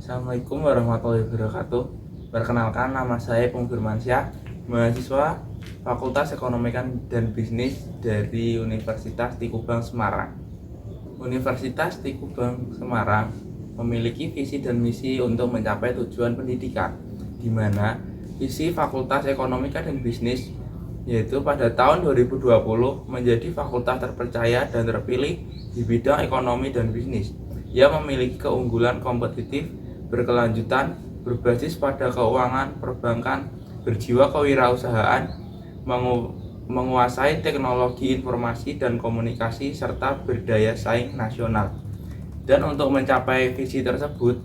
Assalamualaikum warahmatullahi wabarakatuh. Perkenalkan, nama saya Pung Firmansyah, mahasiswa Fakultas Ekonomi dan Bisnis dari Universitas Tikubang Semarang. Universitas Tikubang Semarang memiliki visi dan misi untuk mencapai tujuan pendidikan, di mana visi Fakultas Ekonomi dan Bisnis yaitu pada tahun 2020 menjadi fakultas terpercaya dan terpilih di bidang ekonomi dan bisnis yang memiliki keunggulan kompetitif berkelanjutan, berbasis pada keuangan perbankan, berjiwa kewirausahaan, menguasai teknologi informasi dan komunikasi, serta berdaya saing nasional. Dan untuk mencapai visi tersebut,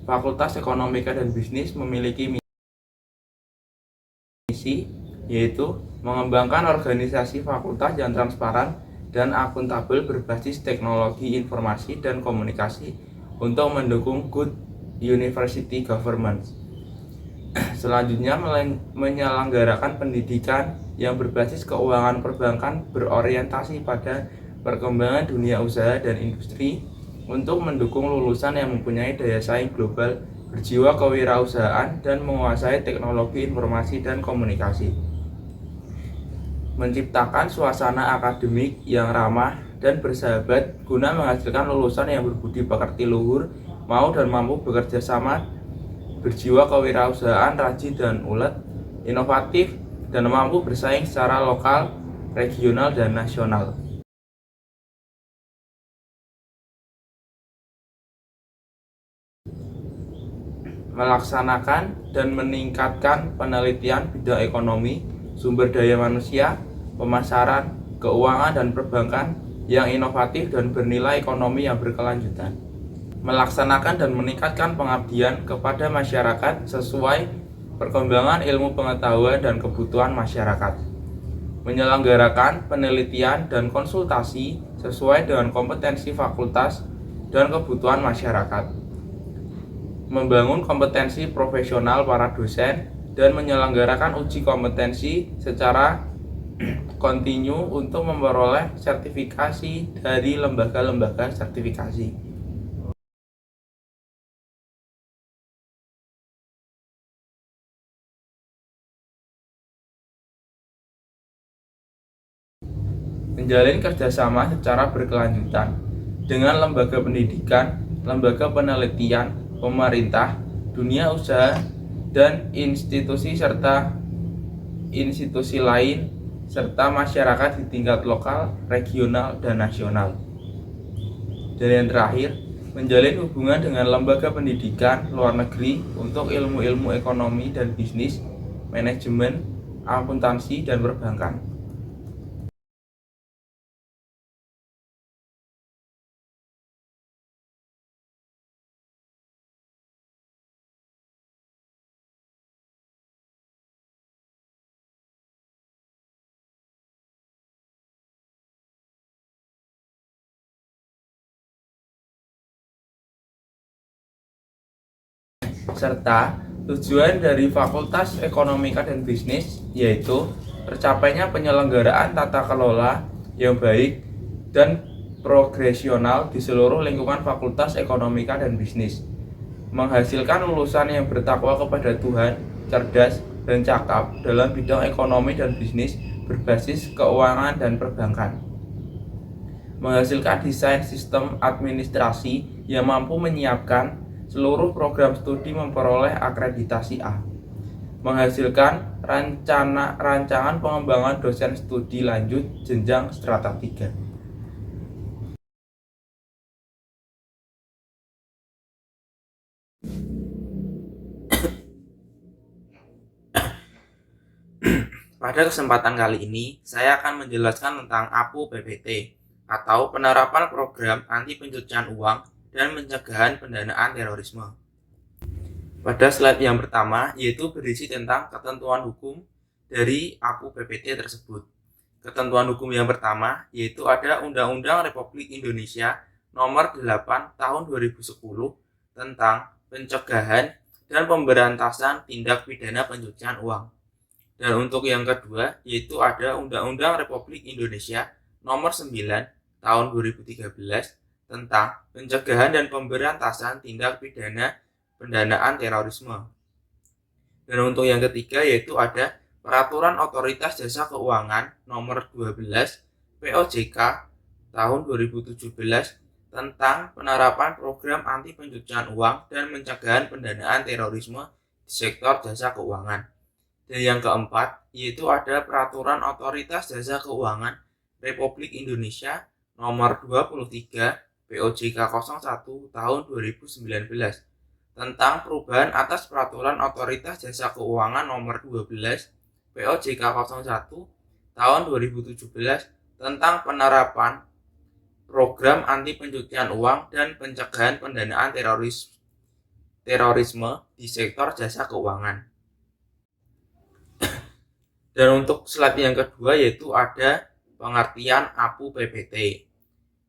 Fakultas Ekonomi dan Bisnis memiliki misi, yaitu mengembangkan organisasi fakultas yang transparan dan akuntabel berbasis teknologi informasi dan komunikasi untuk mendukung good university governance. Selanjutnya, menyelenggarakan pendidikan yang berbasis keuangan perbankan berorientasi pada perkembangan dunia usaha dan industri untuk mendukung lulusan yang mempunyai daya saing global, berjiwa kewirausahaan, dan menguasai teknologi informasi dan komunikasi. Menciptakan suasana akademik yang ramah dan bersahabat guna menghasilkan lulusan yang berbudi pekerti luhur, mau dan mampu bekerja sama, berjiwa kewirausahaan, rajin dan ulet, inovatif, dan mampu bersaing secara lokal, regional, dan nasional. Melaksanakan dan meningkatkan penelitian bidang ekonomi, sumber daya manusia, pemasaran, keuangan, dan perbankan yang inovatif dan bernilai ekonomi yang berkelanjutan. Melaksanakan dan meningkatkan pengabdian kepada masyarakat sesuai perkembangan ilmu pengetahuan dan kebutuhan masyarakat. Menyelenggarakan penelitian dan konsultasi sesuai dengan kompetensi fakultas dan kebutuhan masyarakat. Membangun kompetensi profesional para dosen dan menyelenggarakan uji kompetensi secara kontinu untuk memperoleh sertifikasi dari lembaga-lembaga sertifikasi. Menjalin kerjasama secara berkelanjutan dengan lembaga pendidikan, lembaga penelitian, pemerintah, dunia usaha, dan institusi lain, serta masyarakat di tingkat lokal, regional, dan nasional. Dan yang terakhir, menjalin hubungan dengan lembaga pendidikan luar negeri untuk ilmu-ilmu ekonomi dan bisnis, manajemen, akuntansi, dan perbankan. Serta tujuan dari Fakultas Ekonomi dan Bisnis yaitu tercapainya penyelenggaraan tata kelola yang baik dan progresional di seluruh lingkungan Fakultas Ekonomi dan Bisnis, menghasilkan lulusan yang bertakwa kepada Tuhan, cerdas, dan cakap dalam bidang ekonomi dan bisnis berbasis keuangan dan perbankan, menghasilkan desain sistem administrasi yang mampu menyiapkan seluruh program studi memperoleh akreditasi A, menghasilkan rancangan pengembangan dosen studi lanjut jenjang strata 3. Pada kesempatan kali ini, saya akan menjelaskan tentang APU PPT atau penerapan program anti pencucian uang dan pencegahan pendanaan terorisme. Pada slide yang pertama, yaitu berisi tentang ketentuan hukum dari APU PPT tersebut. Ketentuan hukum yang pertama, yaitu ada Undang-Undang Republik Indonesia Nomor 8 Tahun 2010 tentang pencegahan dan pemberantasan tindak pidana pencucian uang. Dan untuk yang kedua, yaitu ada Undang-Undang Republik Indonesia Nomor 9 Tahun 2013 tentang pencegahan dan pemberantasan tindak pidana pendanaan terorisme. Dan untuk yang ketiga yaitu ada Peraturan Otoritas Jasa Keuangan Nomor 12 POJK tahun 2017 tentang penerapan program anti pencucian uang dan pencegahan pendanaan terorisme di sektor jasa keuangan. Dan yang keempat yaitu ada Peraturan Otoritas Jasa Keuangan Republik Indonesia Nomor 23 POJK 01 tahun 2019 tentang perubahan atas Peraturan Otoritas Jasa Keuangan Nomor 12 POJK 01 tahun 2017 tentang penerapan program anti pencucian uang dan pencegahan pendanaan terorisme di sektor jasa keuangan. Dan untuk slide yang kedua yaitu ada pengertian APU PPT.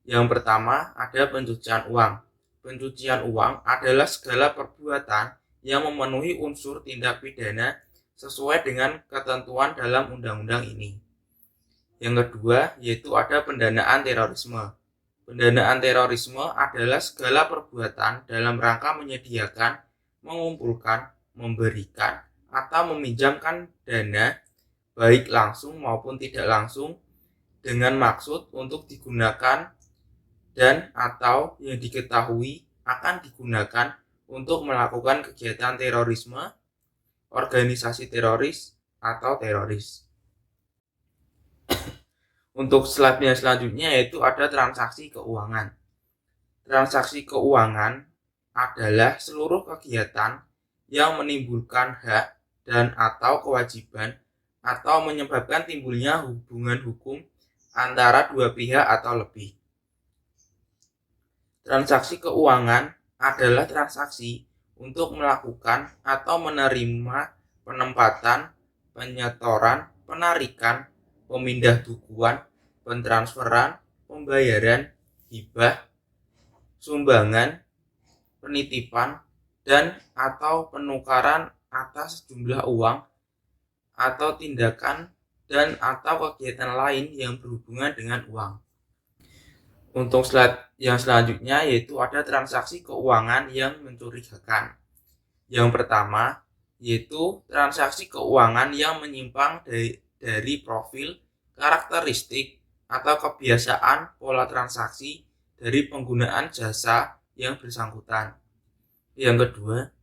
Yang pertama ada pencucian uang. Pencucian uang adalah segala perbuatan yang memenuhi unsur tindak pidana sesuai dengan ketentuan dalam undang-undang ini. Yang kedua yaitu ada pendanaan terorisme. Pendanaan terorisme adalah segala perbuatan dalam rangka menyediakan, mengumpulkan, memberikan, atau meminjamkan dana baik langsung maupun tidak langsung dengan maksud untuk digunakan dan atau yang diketahui akan digunakan untuk melakukan kegiatan terorisme, organisasi teroris, atau teroris. Untuk slide yang selanjutnya yaitu ada transaksi keuangan. Transaksi keuangan adalah seluruh kegiatan yang menimbulkan hak dan atau kewajiban atau menyebabkan timbulnya hubungan hukum antara dua pihak atau lebih. Transaksi keuangan adalah transaksi untuk melakukan atau menerima penempatan, penyetoran, penarikan, pemindahbukuan, pentransferan, pembayaran, hibah, sumbangan, penitipan, dan atau penukaran atas jumlah uang atau tindakan dan atau kegiatan lain yang berhubungan dengan uang. Untuk slide yang selanjutnya yaitu ada transaksi keuangan yang mencurigakan. Yang pertama yaitu transaksi keuangan yang menyimpang dari profil, karakteristik, atau kebiasaan pola transaksi dari penggunaan jasa yang bersangkutan. Yang kedua,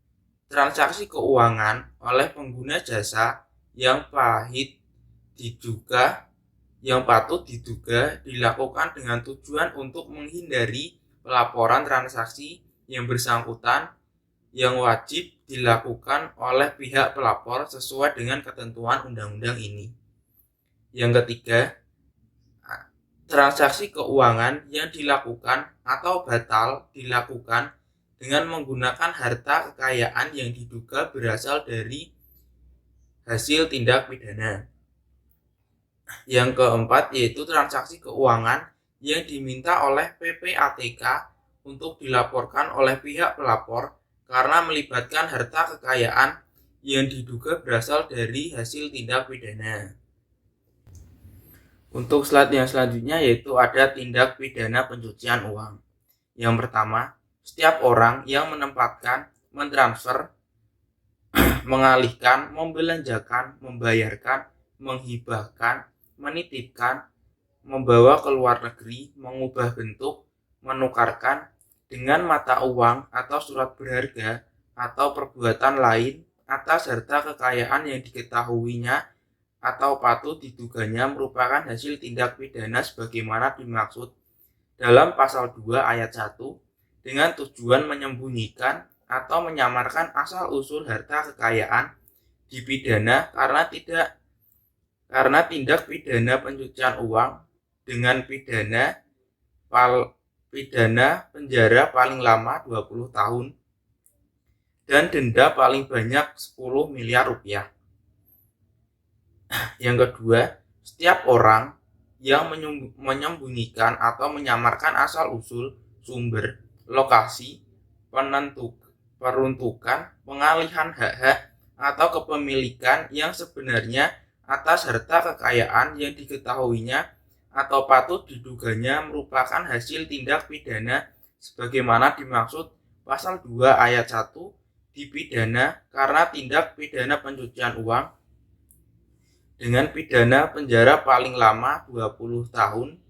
transaksi keuangan oleh pengguna jasa yang patut diduga dilakukan dengan tujuan untuk menghindari pelaporan transaksi yang bersangkutan yang wajib dilakukan oleh pihak pelapor sesuai dengan ketentuan undang-undang ini. Yang ketiga, transaksi keuangan yang dilakukan atau batal dilakukan dengan menggunakan harta kekayaan yang diduga berasal dari hasil tindak pidana. Yang keempat yaitu transaksi keuangan yang diminta oleh PPATK untuk dilaporkan oleh pihak pelapor karena melibatkan harta kekayaan yang diduga berasal dari hasil tindak pidana. Untuk slide yang selanjutnya yaitu ada tindak pidana pencucian uang. Yang pertama, setiap orang yang menempatkan, mentransfer, mengalihkan, membelanjakan, membayarkan, menghibahkan, menitipkan, membawa ke luar negeri, mengubah bentuk, menukarkan dengan mata uang atau surat berharga atau perbuatan lain atas harta kekayaan yang diketahuinya atau patut diduganya merupakan hasil tindak pidana sebagaimana dimaksud dalam pasal 2 ayat 1 dengan tujuan menyembunyikan atau menyamarkan asal-usul harta kekayaan dipidana karena tindak pidana pencucian uang dengan pidana penjara paling lama 20 tahun dan denda paling banyak 10 miliar rupiah. Yang kedua, setiap orang yang menyembunyikan atau menyamarkan asal-usul, sumber, lokasi, peruntukan, pengalihan hak-hak atau kepemilikan yang sebenarnya atas harta kekayaan yang diketahuinya atau patut diduganya merupakan hasil tindak pidana sebagaimana dimaksud pasal 2 ayat 1 dipidana karena tindak pidana pencucian uang dengan pidana penjara paling lama 20 tahun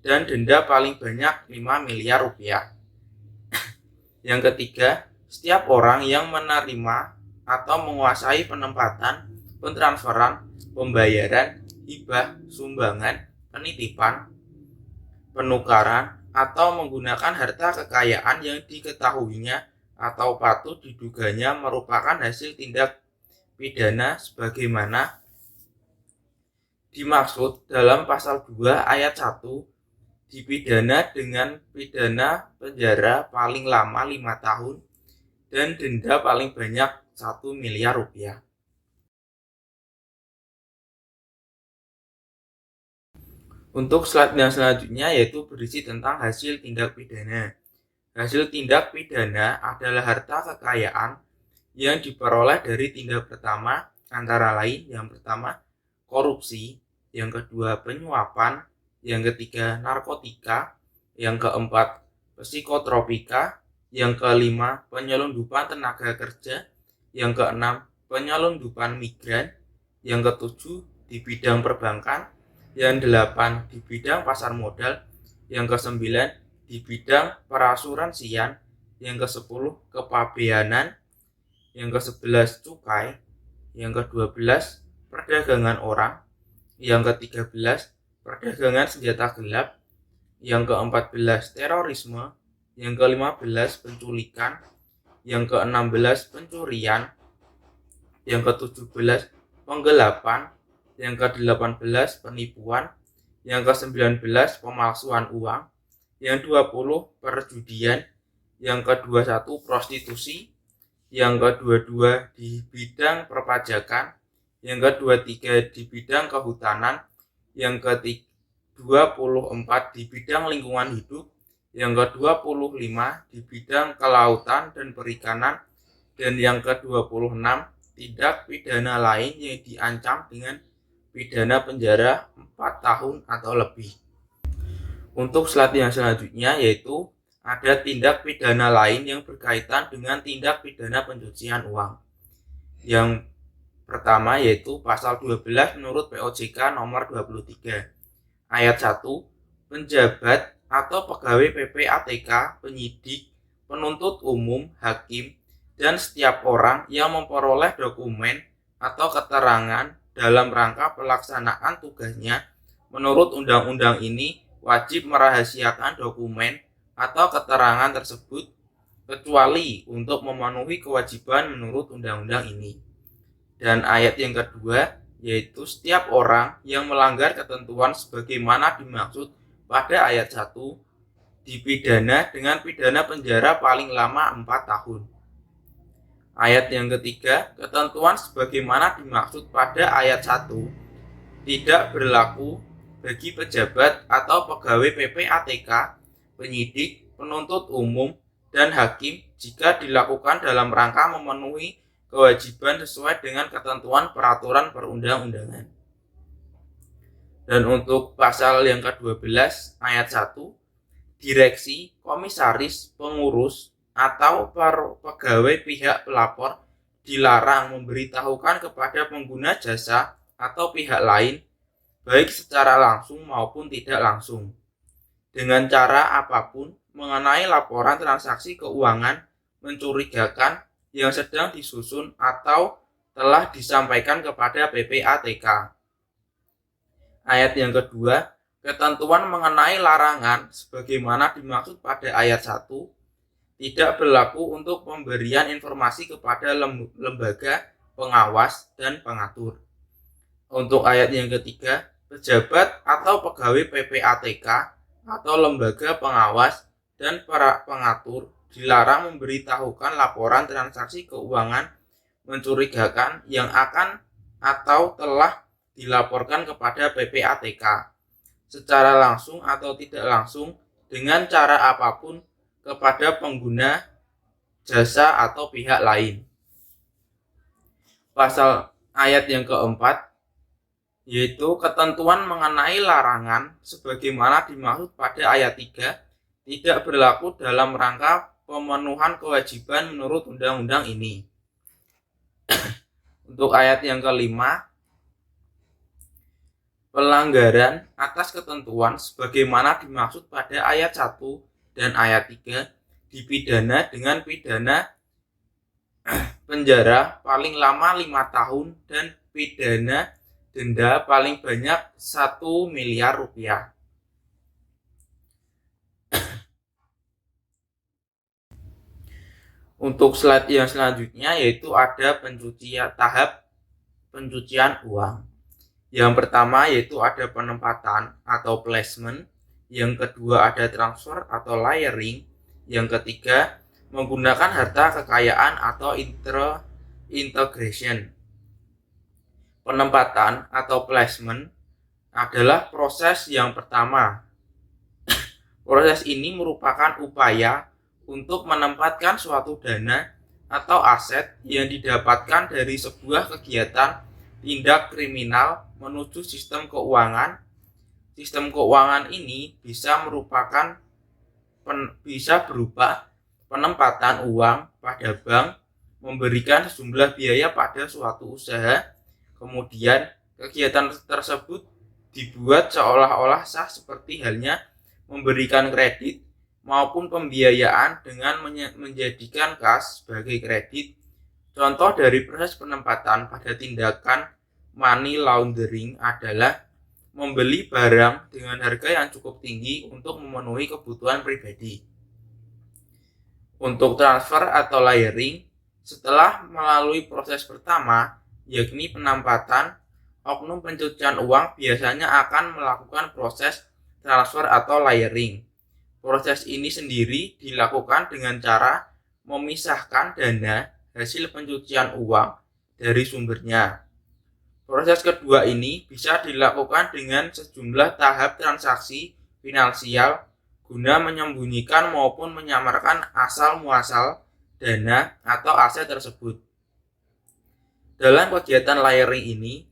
dan denda paling banyak 5 miliar rupiah. Yang ketiga, setiap orang yang menerima atau menguasai penempatan, pentransferan, pembayaran, hibah, sumbangan, penitipan, penukaran, atau menggunakan harta kekayaan yang diketahuinya atau patut diduganya merupakan hasil tindak pidana sebagaimana dimaksud dalam pasal 2 ayat 1, dipidana dengan pidana penjara paling lama 5 tahun dan denda paling banyak 1 miliar rupiah. Untuk slide yang selanjutnya yaitu berisi tentang hasil tindak pidana. Hasil tindak pidana adalah harta kekayaan yang diperoleh dari tindak pertama, antara lain yang pertama korupsi, yang kedua penyuapan, yang ketiga narkotika, yang keempat psikotropika, yang kelima penyelundupan tenaga kerja, yang keenam penyelundupan migran, yang ketujuh di bidang perbankan, yang delapan di bidang pasar modal, yang kesembilan di bidang perasuransian, yang ke-10 kepabeanan, yang ke-11 cukai, yang ke-12 perdagangan orang, yang ke-13 perdagangan senjata gelap, yang ke-14 terorisme, yang ke-15 penculikan, yang ke-16 pencurian, yang ke-17 penggelapan, yang ke-18 penipuan, yang ke-19 pemalsuan uang, yang 20 perjudian, yang ke-21 prostitusi, yang ke-22 di bidang perpajakan, yang ke-23 di bidang kehutanan, yang ke-24 di bidang lingkungan hidup, yang ke-25 di bidang kelautan dan perikanan, dan yang ke-26 tindak pidana lain yang diancam dengan pidana penjara 4 tahun atau lebih. Untuk slide yang selanjutnya yaitu ada tindak pidana lain yang berkaitan dengan tindak pidana pencucian uang. Yang pertama yaitu pasal 12 menurut POJK nomor 23 ayat 1, penjabat atau pegawai PPATK, penyidik, penuntut umum, hakim, dan setiap orang yang memperoleh dokumen atau keterangan dalam rangka pelaksanaan tugasnya menurut undang-undang ini wajib merahasiakan dokumen atau keterangan tersebut kecuali untuk memenuhi kewajiban menurut undang-undang ini. Dan ayat yang kedua yaitu setiap orang yang melanggar ketentuan sebagaimana dimaksud pada ayat 1 dipidana dengan pidana penjara paling lama 4 tahun. Ayat yang ketiga, ketentuan sebagaimana dimaksud pada ayat 1 tidak berlaku bagi pejabat atau pegawai PPATK, penyidik, penuntut umum, dan hakim jika dilakukan dalam rangka memenuhi kewajiban sesuai dengan ketentuan peraturan perundang-undangan. Dan untuk pasal yang ke-12 ayat 1, direksi, komisaris, pengurus, atau pegawai pihak pelapor dilarang memberitahukan kepada pengguna jasa atau pihak lain baik secara langsung maupun tidak langsung dengan cara apapun mengenai laporan transaksi keuangan mencurigakan yang sedang disusun atau telah disampaikan kepada PPATK. Ayat yang kedua, ketentuan mengenai larangan sebagaimana dimaksud pada ayat 1 tidak berlaku untuk pemberian informasi kepada lembaga pengawas dan pengatur. Untuk ayat yang ketiga, pejabat atau pegawai PPATK atau lembaga pengawas dan para pengatur dilarang memberitahukan laporan transaksi keuangan mencurigakan yang akan atau telah dilaporkan kepada PPATK secara langsung atau tidak langsung dengan cara apapun kepada pengguna jasa atau pihak lain. Pasal ayat yang keempat yaitu ketentuan mengenai larangan sebagaimana dimaksud pada ayat 3 tidak berlaku dalam rangka pemenuhan kewajiban menurut undang-undang ini. Untuk ayat yang kelima, pelanggaran atas ketentuan sebagaimana dimaksud pada ayat 1 dan ayat 3 dipidana dengan pidana penjara paling lama 5 tahun dan pidana denda paling banyak 1 miliar rupiah. Untuk slide yang selanjutnya yaitu ada tahap pencucian uang. Yang pertama yaitu ada penempatan atau placement, yang kedua ada transfer atau layering, yang ketiga menggunakan harta kekayaan atau integration. Penempatan atau placement adalah proses yang pertama. Proses ini merupakan upaya untuk menempatkan suatu dana atau aset yang didapatkan dari sebuah kegiatan tindak kriminal menuju sistem keuangan. Sistem keuangan ini bisa berupa penempatan uang pada bank, memberikan sejumlah biaya pada suatu usaha, kemudian kegiatan tersebut dibuat seolah-olah sah seperti halnya memberikan kredit maupun pembiayaan dengan menjadikan kas sebagai kredit. Contoh dari proses penempatan pada tindakan money laundering adalah membeli barang dengan harga yang cukup tinggi untuk memenuhi kebutuhan pribadi. Untuk transfer atau layering, setelah melalui proses pertama, yakni penempatan, oknum pencucian uang biasanya akan melakukan proses transfer atau layering. Proses ini sendiri dilakukan dengan cara memisahkan dana hasil pencucian uang dari sumbernya. Proses kedua ini bisa dilakukan dengan sejumlah tahap transaksi finansial guna menyembunyikan maupun menyamarkan asal-muasal dana atau aset tersebut. Dalam kegiatan layering ini,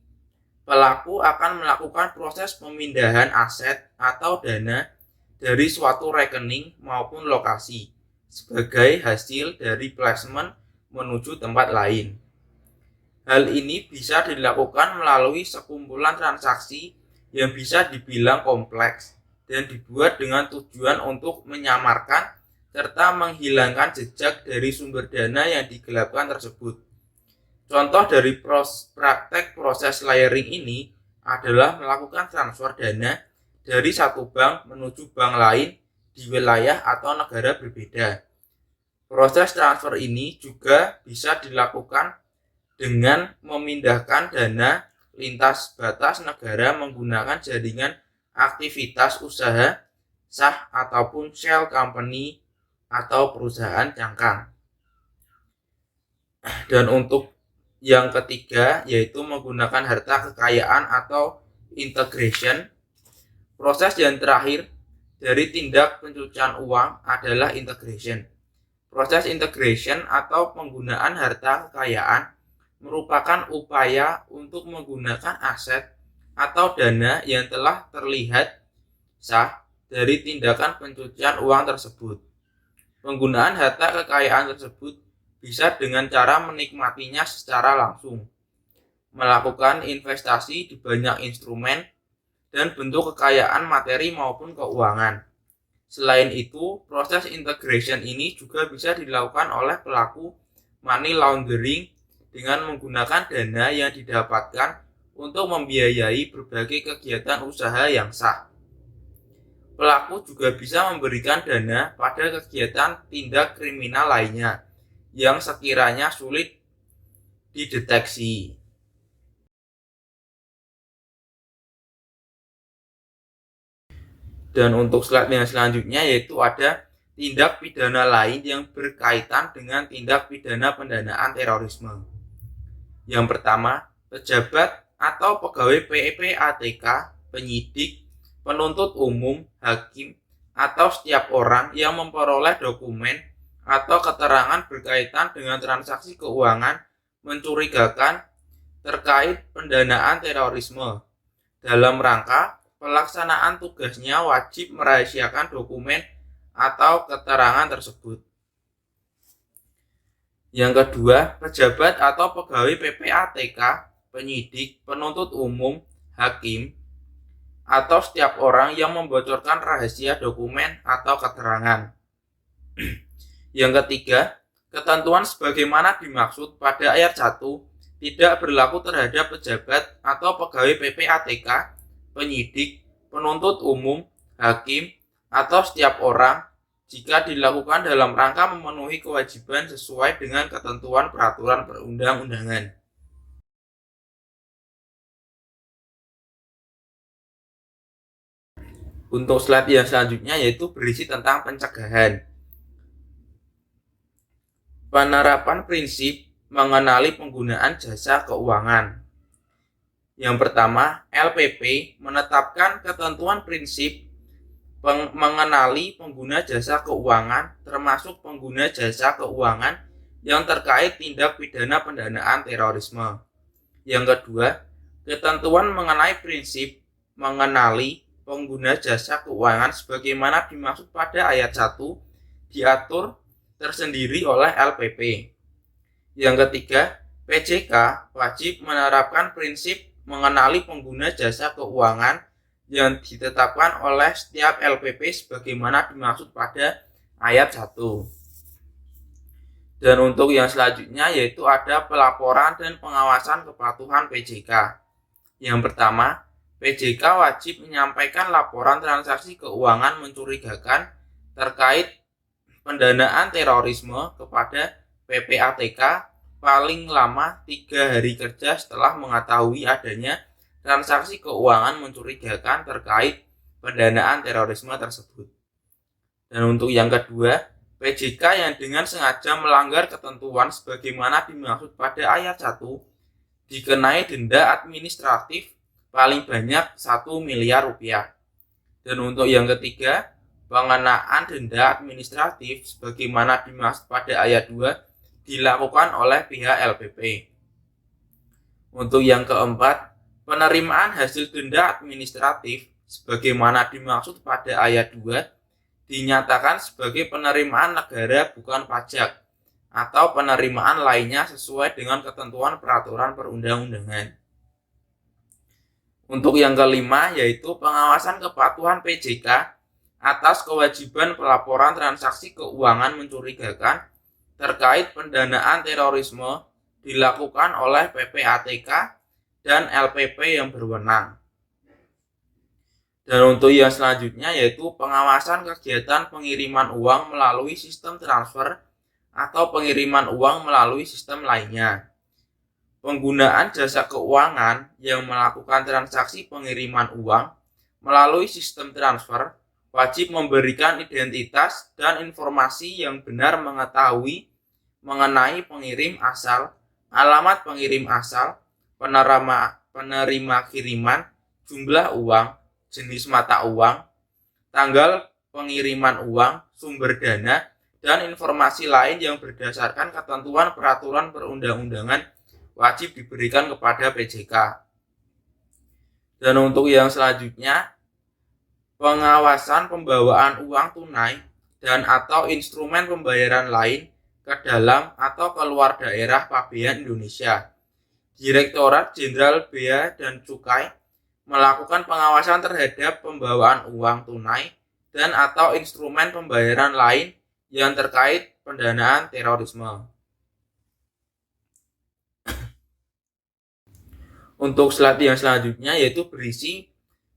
pelaku akan melakukan proses pemindahan aset atau dana dari suatu rekening maupun lokasi sebagai hasil dari placement menuju tempat lain. Hal ini bisa dilakukan melalui sekumpulan transaksi yang bisa dibilang kompleks dan dibuat dengan tujuan untuk menyamarkan serta menghilangkan jejak dari sumber dana yang digelapkan tersebut. Contoh dari praktek proses layering ini adalah melakukan transfer dana dari satu bank menuju bank lain di wilayah atau negara berbeda. Proses transfer ini juga bisa dilakukan dengan memindahkan dana lintas batas negara menggunakan jaringan aktivitas usaha sah ataupun shell company atau perusahaan cangkang. Dan untuk yang ketiga yaitu menggunakan harta kekayaan atau integration. Proses yang terakhir dari tindak pencucian uang adalah integration. Proses integration atau penggunaan harta kekayaan merupakan upaya untuk menggunakan aset atau dana yang telah terlihat sah dari tindakan pencucian uang tersebut. Penggunaan harta kekayaan tersebut bisa dengan cara menikmatinya secara langsung, melakukan investasi di banyak instrumen, dan bentuk kekayaan materi maupun keuangan. Selain itu, proses integration ini juga bisa dilakukan oleh pelaku money laundering dengan menggunakan dana yang didapatkan untuk membiayai berbagai kegiatan usaha yang sah. Pelaku juga bisa memberikan dana pada kegiatan tindak kriminal lainnya yang sekiranya sulit dideteksi. Dan untuk slide yang selanjutnya yaitu ada tindak pidana lain yang berkaitan dengan tindak pidana pendanaan terorisme. Yang pertama, pejabat atau pegawai PPATK, penyidik, penuntut umum, hakim, atau setiap orang yang memperoleh dokumen atau keterangan berkaitan dengan transaksi keuangan mencurigakan terkait pendanaan terorisme dalam rangka pelaksanaan tugasnya wajib merahasiakan dokumen atau keterangan tersebut. Yang kedua, pejabat atau pegawai PPATK, penyidik, penuntut umum, hakim, atau setiap orang yang membocorkan rahasia dokumen atau keterangan. Yang ketiga, ketentuan sebagaimana dimaksud pada ayat 1 tidak berlaku terhadap pejabat atau pegawai PPATK, penyidik, penuntut umum, hakim, atau setiap orang jika dilakukan dalam rangka memenuhi kewajiban sesuai dengan ketentuan peraturan perundang-undangan. Untuk slide yang selanjutnya yaitu berisi tentang pencegahan. Penerapan prinsip mengenali penggunaan jasa keuangan. Yang pertama, LPP menetapkan ketentuan prinsip mengenali pengguna jasa keuangan termasuk pengguna jasa keuangan yang terkait tindak pidana pendanaan terorisme. Yang kedua, ketentuan mengenai prinsip mengenali pengguna jasa keuangan sebagaimana dimaksud pada ayat 1 diatur tersendiri oleh LPP. Yang ketiga, PJK wajib menerapkan prinsip mengenali pengguna jasa keuangan yang ditetapkan oleh setiap LPP sebagaimana dimaksud pada ayat 1. Dan untuk yang selanjutnya yaitu ada pelaporan dan pengawasan kepatuhan PJK. Yang pertama, PJK wajib menyampaikan laporan transaksi keuangan mencurigakan terkait pendanaan terorisme kepada PPATK paling lama 3 hari kerja setelah mengetahui adanya transaksi keuangan mencurigakan terkait pendanaan terorisme tersebut. Dan untuk yang kedua, PJK yang dengan sengaja melanggar ketentuan sebagaimana dimaksud pada ayat 1 dikenai denda administratif paling banyak 1 miliar rupiah. Dan untuk yang ketiga, pengenaan denda administratif sebagaimana dimaksud pada ayat 2 dilakukan oleh pihak LPP. Untuk yang keempat, penerimaan hasil denda administratif sebagaimana dimaksud pada ayat 2 dinyatakan sebagai penerimaan negara bukan pajak atau penerimaan lainnya sesuai dengan ketentuan peraturan perundang-undangan. Untuk yang kelima yaitu pengawasan kepatuhan PJK atas kewajiban pelaporan transaksi keuangan mencurigakan terkait pendanaan terorisme dilakukan oleh PPATK dan LPP yang berwenang. Dan untuk yang selanjutnya yaitu pengawasan kegiatan pengiriman uang melalui sistem transfer atau pengiriman uang melalui sistem lainnya. Penggunaan jasa keuangan yang melakukan transaksi pengiriman uang melalui sistem transfer wajib memberikan identitas dan informasi yang benar mengetahui mengenai pengirim asal, alamat pengirim asal, penerima kiriman, jumlah uang, jenis mata uang, tanggal pengiriman uang, sumber dana, dan informasi lain yang berdasarkan ketentuan peraturan perundang-undangan wajib diberikan kepada PJK. Dan untuk yang selanjutnya, pengawasan pembawaan uang tunai dan atau instrumen pembayaran lain ke dalam atau keluar daerah Pabean Indonesia. Direktorat Jenderal Bea dan Cukai melakukan pengawasan terhadap pembawaan uang tunai dan atau instrumen pembayaran lain yang terkait pendanaan terorisme. Untuk slide yang selanjutnya yaitu berisi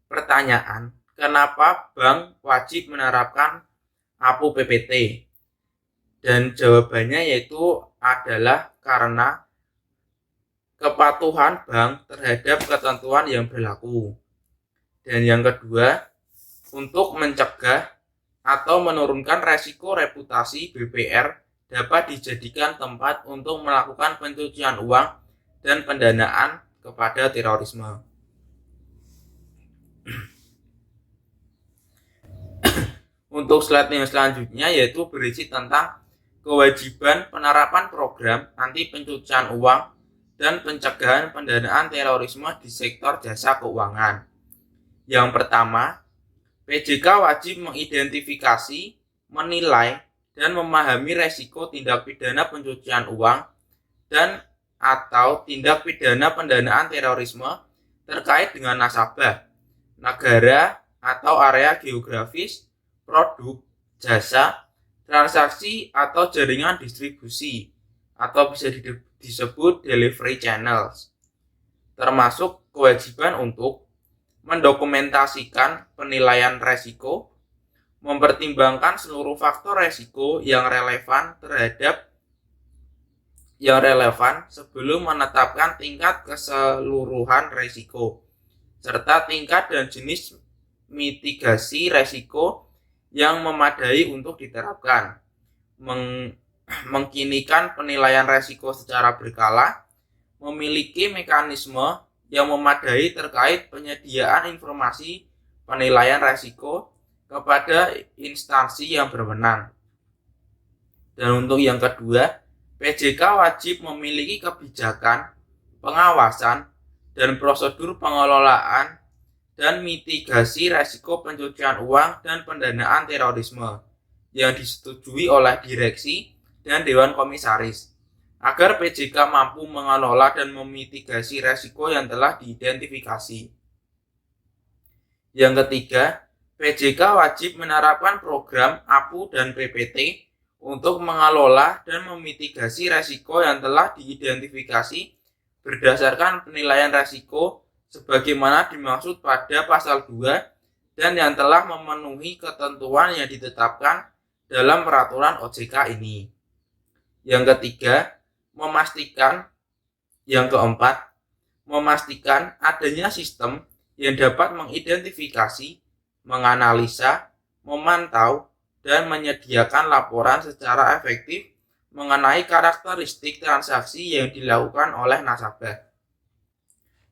pertanyaan, kenapa bank wajib menerapkan APU PPT? Dan jawabannya yaitu adalah karena kepatuhan bank terhadap ketentuan yang berlaku. Dan yang kedua, untuk mencegah atau menurunkan resiko reputasi BPR dapat dijadikan tempat untuk melakukan pencucian uang dan pendanaan kepada terorisme. Untuk slide yang selanjutnya yaitu berisi tentang kewajiban penerapan program anti pencucian uang dan pencegahan pendanaan terorisme di sektor jasa keuangan. Yang pertama, PJK wajib mengidentifikasi, menilai, dan memahami resiko tindak pidana pencucian uang dan atau tindak pidana pendanaan terorisme terkait dengan nasabah, negara atau area geografis, produk, jasa, transaksi atau jaringan distribusi, atau bisa disebut delivery channels, termasuk kewajiban untuk mendokumentasikan penilaian resiko, mempertimbangkan seluruh faktor resiko yang relevan sebelum menetapkan tingkat keseluruhan resiko, serta tingkat dan jenis mitigasi resiko yang memadai untuk diterapkan, mengkinikan penilaian resiko secara berkala, memiliki mekanisme yang memadai terkait penyediaan informasi penilaian resiko kepada instansi yang berwenang. Dan untuk yang kedua, PJK wajib memiliki kebijakan, pengawasan, dan prosedur pengelolaan dan mitigasi resiko pencucian uang dan pendanaan terorisme yang disetujui oleh direksi dan Dewan Komisaris, agar PJK mampu mengelola dan memitigasi resiko yang telah diidentifikasi. Yang ketiga, PJK wajib menerapkan program APU dan PPT untuk mengelola dan memitigasi resiko yang telah diidentifikasi berdasarkan penilaian resiko sebagaimana dimaksud pada pasal 2 dan yang telah memenuhi ketentuan yang ditetapkan dalam peraturan OJK ini. Yang ketiga, keempat, memastikan adanya sistem yang dapat mengidentifikasi, menganalisa, memantau, dan menyediakan laporan secara efektif mengenai karakteristik transaksi yang dilakukan oleh nasabah.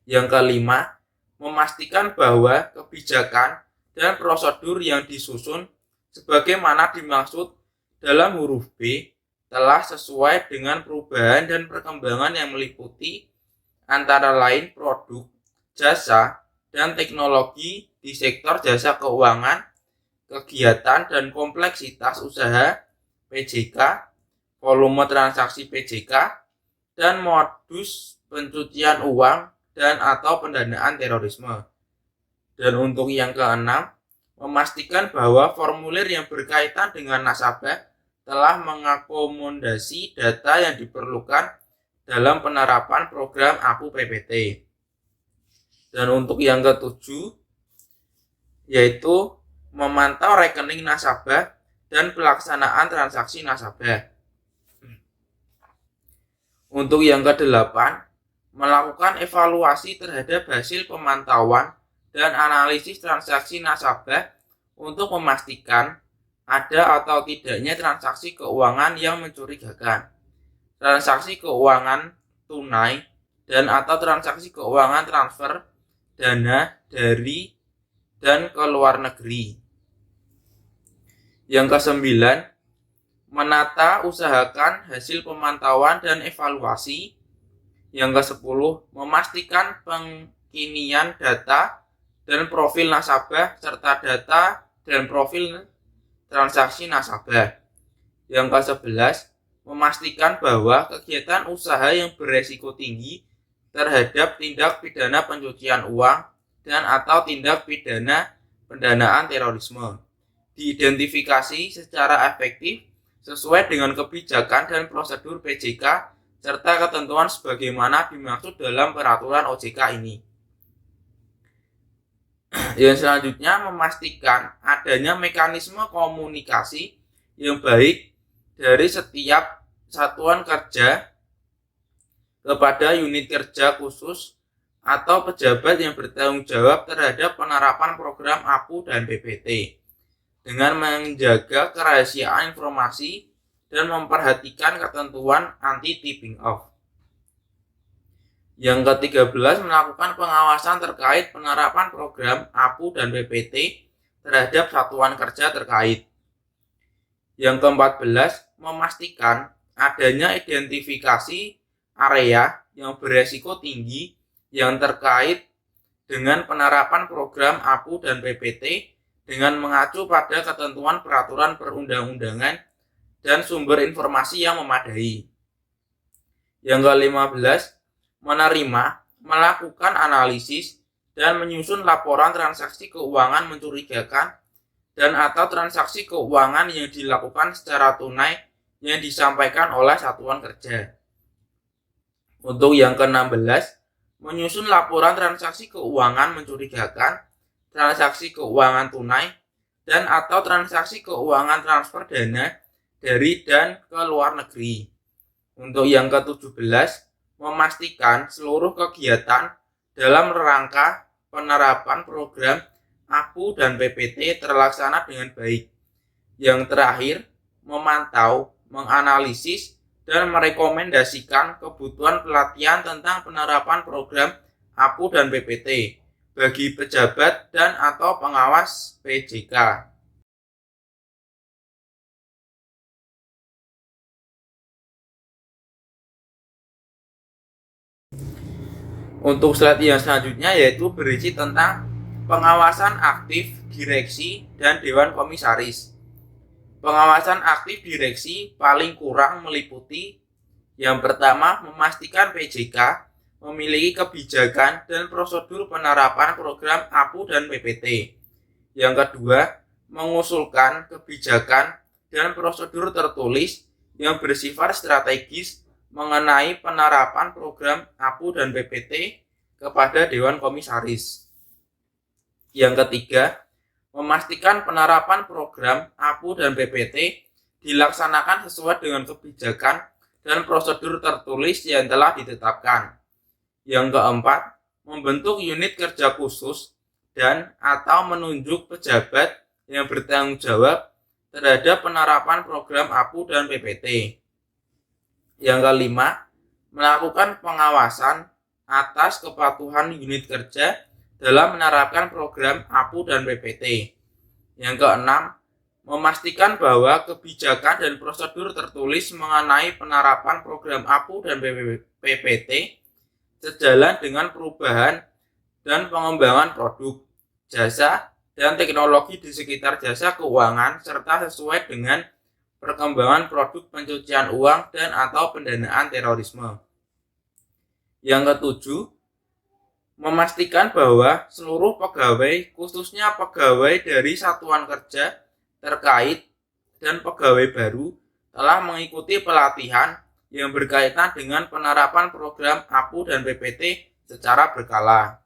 Yang kelima, memastikan bahwa kebijakan dan prosedur yang disusun sebagaimana dimaksud dalam huruf B telah sesuai dengan perubahan dan perkembangan yang meliputi antara lain produk, jasa, dan teknologi di sektor jasa keuangan, kegiatan dan kompleksitas usaha PJK, volume transaksi PJK, dan modus pencucian uang dan atau pendanaan terorisme. Dan untuk yang keenam, memastikan bahwa formulir yang berkaitan dengan nasabah telah mengakomodasi data yang diperlukan dalam penerapan program APU PPT. Dan untuk yang ketujuh, yaitu memantau rekening nasabah dan pelaksanaan transaksi nasabah. Untuk yang kedelapan, melakukan evaluasi terhadap hasil pemantauan dan analisis transaksi nasabah untuk memastikan ada atau tidaknya transaksi keuangan yang mencurigakan, transaksi keuangan tunai, dan atau transaksi keuangan transfer dana dari dan ke luar negeri. Yang kesembilan, menata usahakan hasil pemantauan dan evaluasi. Yang kesepuluh, memastikan pengkinian data dan profil nasabah serta data dan profil transaksi nasabah. Yang ke-11, memastikan bahwa kegiatan usaha yang beresiko tinggi terhadap tindak pidana pencucian uang dan atau tindak pidana pendanaan terorisme diidentifikasi secara efektif sesuai dengan kebijakan dan prosedur PJK serta ketentuan sebagaimana dimaksud dalam peraturan OJK ini. Yang selanjutnya, memastikan adanya mekanisme komunikasi yang baik dari setiap satuan kerja kepada unit kerja khusus atau pejabat yang bertanggung jawab terhadap penerapan program APU dan PPT dengan menjaga kerahasiaan informasi dan memperhatikan ketentuan anti-tipping off. Yang ke-13, melakukan pengawasan terkait penerapan program APU dan PPT terhadap satuan kerja terkait. Yang ke-14, memastikan adanya identifikasi area yang beresiko tinggi yang terkait dengan penerapan program APU dan PPT dengan mengacu pada ketentuan peraturan perundang-undangan dan sumber informasi yang memadai. Yang ke-15, menerima, melakukan analisis, dan menyusun laporan transaksi keuangan mencurigakan dan atau transaksi keuangan yang dilakukan secara tunai yang disampaikan oleh satuan kerja. Untuk yang ke-16, menyusun laporan transaksi keuangan mencurigakan, transaksi keuangan tunai, dan atau transaksi keuangan transfer dana dari dan ke luar negeri. Untuk yang ke-17, memastikan seluruh kegiatan dalam rangka penerapan program APU dan PPT terlaksana dengan baik. Yang terakhir, memantau, menganalisis, dan merekomendasikan kebutuhan pelatihan tentang penerapan program APU dan PPT bagi pejabat dan atau pengawas PJK. Untuk slide yang selanjutnya yaitu berisi tentang pengawasan aktif direksi dan dewan komisaris. Pengawasan aktif direksi paling kurang meliputi yang pertama, memastikan PJK memiliki kebijakan dan prosedur penerapan program APU dan PPT. Yang kedua, mengusulkan kebijakan dan prosedur tertulis yang bersifat strategis mengenai penerapan program APU dan PPT kepada Dewan Komisaris. Yang ketiga, memastikan penerapan program APU dan PPT dilaksanakan sesuai dengan kebijakan dan prosedur tertulis yang telah ditetapkan. Yang keempat, membentuk unit kerja khusus dan atau menunjuk pejabat yang bertanggung jawab terhadap penerapan program APU dan PPT. Yang kelima, melakukan pengawasan atas kepatuhan unit kerja dalam menerapkan program APU dan PPT. Yang keenam, memastikan bahwa kebijakan dan prosedur tertulis mengenai penerapan program APU dan PPT sejalan dengan perubahan dan pengembangan produk, jasa, dan teknologi di sekitar jasa keuangan serta sesuai dengan perkembangan produk pencucian uang dan atau pendanaan terorisme. Yang ketujuh, memastikan bahwa seluruh pegawai, khususnya pegawai dari satuan kerja terkait dan pegawai baru telah mengikuti pelatihan yang berkaitan dengan penerapan program APU dan PPT secara berkala.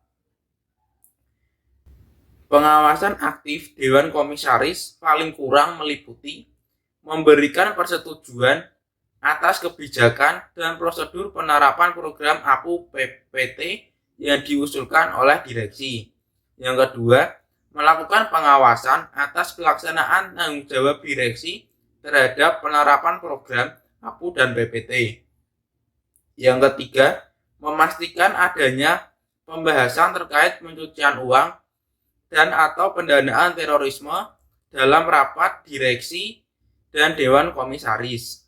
Pengawasan aktif Dewan Komisaris paling kurang meliputi memberikan persetujuan atas kebijakan dan prosedur penerapan program APU PPT yang diusulkan oleh direksi. Yang kedua, melakukan pengawasan atas pelaksanaan tanggung jawab direksi terhadap penerapan program APU dan PPT. Yang ketiga, memastikan adanya pembahasan terkait pencucian uang dan atau pendanaan terorisme dalam rapat direksi dan Dewan Komisaris.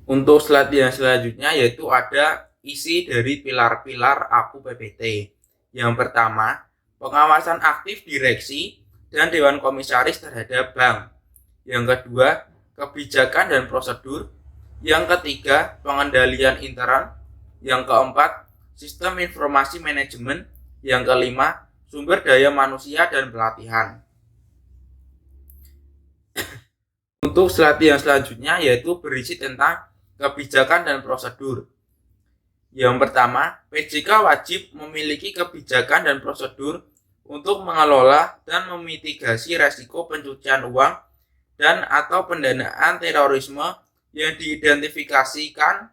Untuk slide yang selanjutnya yaitu ada isi dari pilar-pilar APU PPT. Yang pertama, pengawasan aktif direksi dan Dewan Komisaris terhadap bank. Yang kedua, kebijakan dan prosedur. Yang ketiga, pengendalian intern. Yang keempat, sistem informasi manajemen. Yang kelima, sumber daya manusia dan pelatihan. Untuk slide yang selanjutnya yaitu berisi tentang kebijakan dan prosedur. Yang pertama, PJK wajib memiliki kebijakan dan prosedur untuk mengelola dan memitigasi resiko pencucian uang dan atau pendanaan terorisme yang diidentifikasikan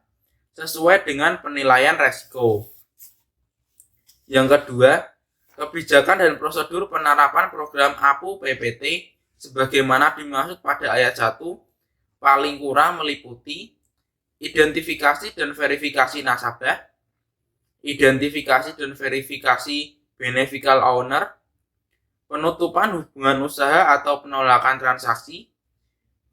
sesuai dengan penilaian resiko. Yang kedua, kebijakan dan prosedur penerapan program APU PPT sebagaimana dimaksud pada ayat 1 paling kurang meliputi identifikasi dan verifikasi nasabah, identifikasi dan verifikasi beneficial owner, penutupan hubungan usaha atau penolakan transaksi,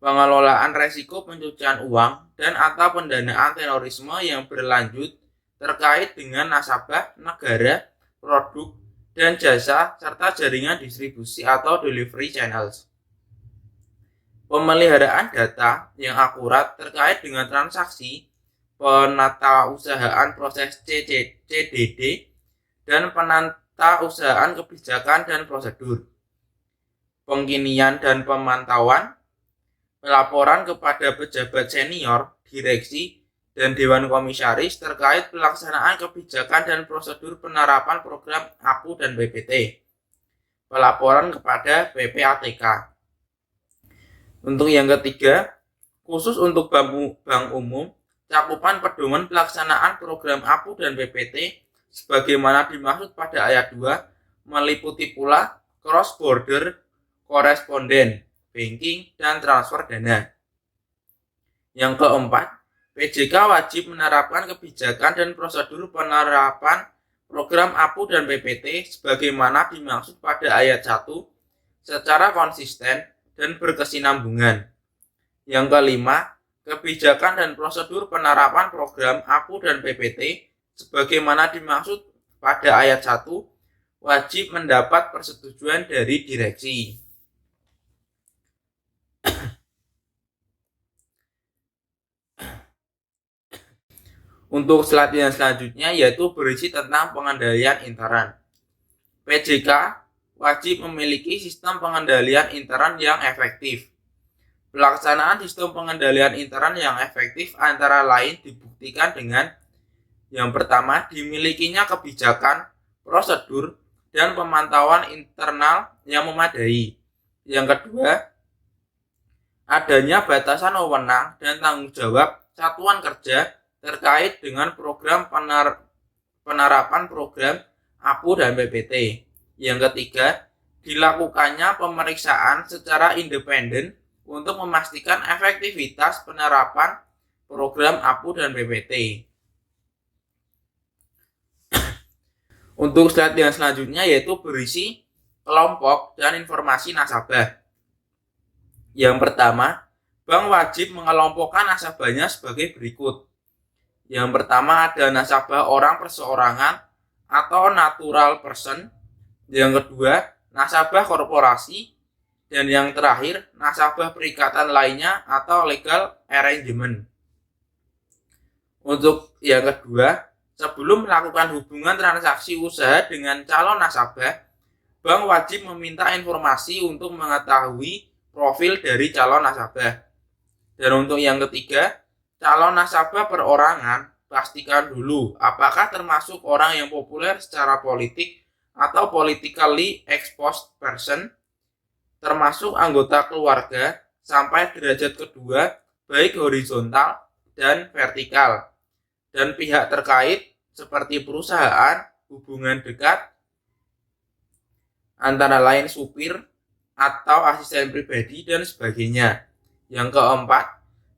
pengelolaan resiko pencucian uang dan atau pendanaan terorisme yang berlanjut terkait dengan nasabah, negara, produk, dan jasa, serta jaringan distribusi atau delivery channels. Pemeliharaan data yang akurat terkait dengan transaksi, penatausahaan proses CDD, dan penatausahaan kebijakan dan prosedur. Pengkinian dan pemantauan, pelaporan kepada pejabat senior, direksi, dan Dewan Komisaris terkait pelaksanaan kebijakan dan prosedur penerapan program APU dan PPT. Pelaporan kepada PPATK. Untuk yang ketiga, khusus untuk bank umum, cakupan pedoman pelaksanaan program APU dan PPT sebagaimana dimaksud pada ayat 2 meliputi pula cross-border, koresponden, banking, dan transfer dana. Yang keempat, PJK wajib menerapkan kebijakan dan prosedur penerapan program APU dan PPT sebagaimana dimaksud pada ayat 1 secara konsisten dan berkesinambungan. Yang kelima, kebijakan dan prosedur penerapan program APU dan PPT sebagaimana dimaksud pada ayat 1 wajib mendapat persetujuan dari direksi. Untuk slide yang selanjutnya yaitu berisi tentang pengendalian intern. PJK wajib memiliki sistem pengendalian intern yang efektif. Pelaksanaan sistem pengendalian intern yang efektif antara lain dibuktikan dengan yang pertama, dimilikinya kebijakan, prosedur, dan pemantauan internal yang memadai. Yang kedua, adanya batasan wewenang dan tanggung jawab satuan kerja terkait dengan program penerapan program APU dan PPT. Yang ketiga, dilakukannya pemeriksaan secara independen untuk memastikan efektivitas penerapan program APU dan PPT. Untuk slide yang selanjutnya yaitu berisi kelompok dan informasi nasabah. Yang pertama, bank wajib mengelompokkan nasabahnya sebagai berikut. Yang pertama ada nasabah orang perseorangan atau natural person. Yang kedua, nasabah korporasi. Dan yang terakhir, nasabah perikatan lainnya atau legal arrangement. Untuk yang kedua, sebelum melakukan hubungan transaksi usaha dengan calon nasabah, bank wajib meminta informasi untuk mengetahui profil dari calon nasabah. Dan untuk yang ketiga, calon nasabah perorangan, pastikan dulu apakah termasuk orang yang populer secara politik atau politically exposed person, termasuk anggota keluarga sampai derajat kedua, baik horizontal dan vertikal, dan pihak terkait seperti perusahaan, hubungan dekat, antara lain supir atau asisten pribadi dan sebagainya. Yang keempat,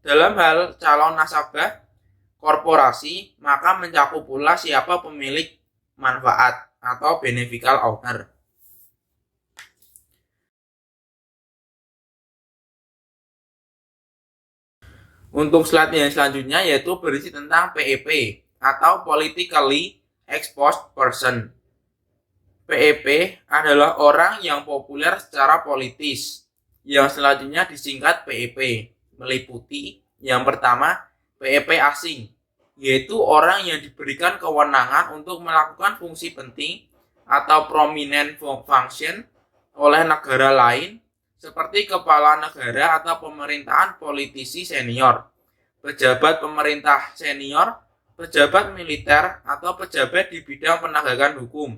dalam hal calon nasabah korporasi, maka mencakup pula siapa pemilik manfaat atau beneficial owner. Untuk slide yang selanjutnya yaitu berisi tentang PEP atau Politically Exposed Person. PEP adalah orang yang populer secara politis, yang selanjutnya disingkat PEP, meliputi yang pertama PEP asing, yaitu orang yang diberikan kewenangan untuk melakukan fungsi penting atau prominent function oleh negara lain seperti kepala negara atau pemerintahan, politisi senior, pejabat pemerintah senior, pejabat militer atau pejabat di bidang penegakan hukum,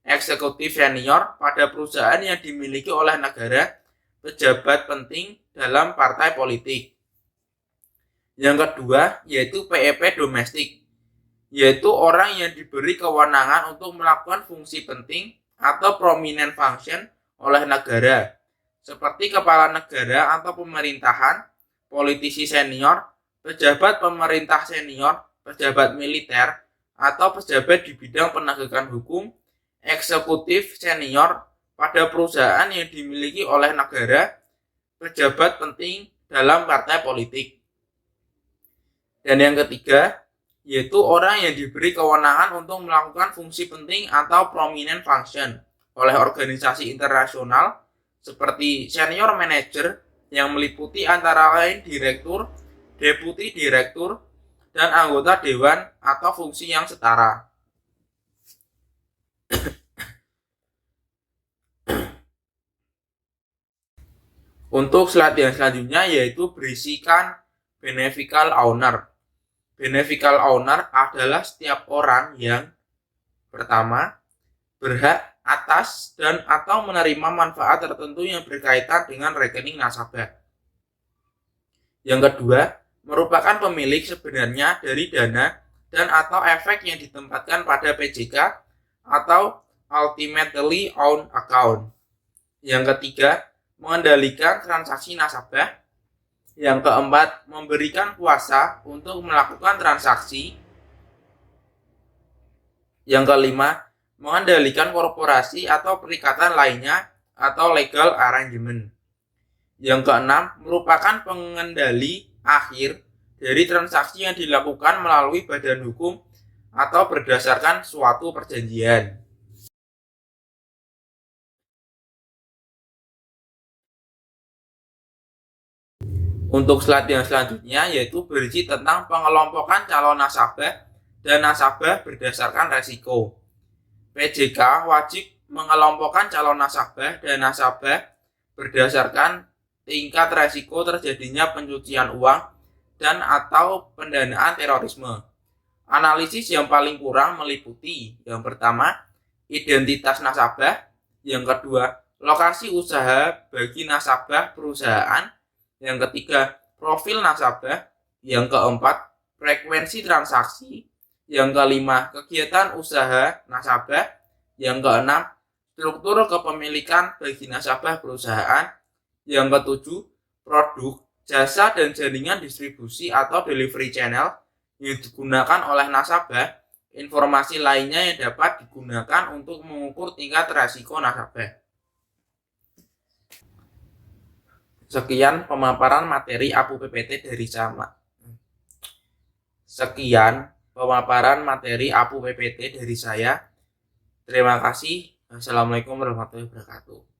eksekutif senior pada perusahaan yang dimiliki oleh negara, pejabat penting dalam partai politik. Yang kedua yaitu PEP domestik, yaitu orang yang diberi kewenangan untuk melakukan fungsi penting atau prominent function oleh negara, seperti kepala negara atau pemerintahan, politisi senior, pejabat pemerintah senior, pejabat militer, atau pejabat di bidang penegakan hukum, eksekutif senior pada perusahaan yang dimiliki oleh negara, pejabat penting dalam partai politik. Dan yang ketiga, yaitu orang yang diberi kewenangan untuk melakukan fungsi penting atau prominent function oleh organisasi internasional seperti senior manager yang meliputi antara lain direktur, deputi direktur, dan anggota dewan atau fungsi yang setara. Untuk slide yang selanjutnya yaitu berisikan beneficial owner. Beneficial owner adalah setiap orang yang pertama berhak atas dan atau menerima manfaat tertentu yang berkaitan dengan rekening nasabah. Yang kedua, merupakan pemilik sebenarnya dari dana dan atau efek yang ditempatkan pada PJK atau ultimately owned account. Yang ketiga, mengendalikan transaksi nasabah. Yang keempat, memberikan kuasa untuk melakukan transaksi. Yang kelima, mengendalikan korporasi atau perikatan lainnya atau legal arrangement. Yang keenam, merupakan pengendali akhir dari transaksi yang dilakukan melalui badan hukum atau berdasarkan suatu perjanjian. Untuk slide yang selanjutnya yaitu berisi tentang pengelompokan calon nasabah dan nasabah berdasarkan resiko. PJK wajib mengelompokkan calon nasabah dan nasabah berdasarkan tingkat resiko terjadinya pencucian uang dan atau pendanaan terorisme. Analisis yang paling kurang meliputi yang pertama, identitas nasabah, yang kedua, lokasi usaha bagi nasabah perusahaan, yang ketiga, profil nasabah, yang keempat, frekuensi transaksi, yang kelima, kegiatan usaha nasabah, yang keenam, struktur kepemilikan bagi nasabah perusahaan, yang ketujuh, produk, jasa dan jaringan distribusi atau delivery channel yang digunakan oleh nasabah, informasi lainnya yang dapat digunakan untuk mengukur tingkat risiko nasabah. Sekian pemaparan materi APU PPT dari saya. Terima kasih. Assalamualaikum warahmatullahi wabarakatuh.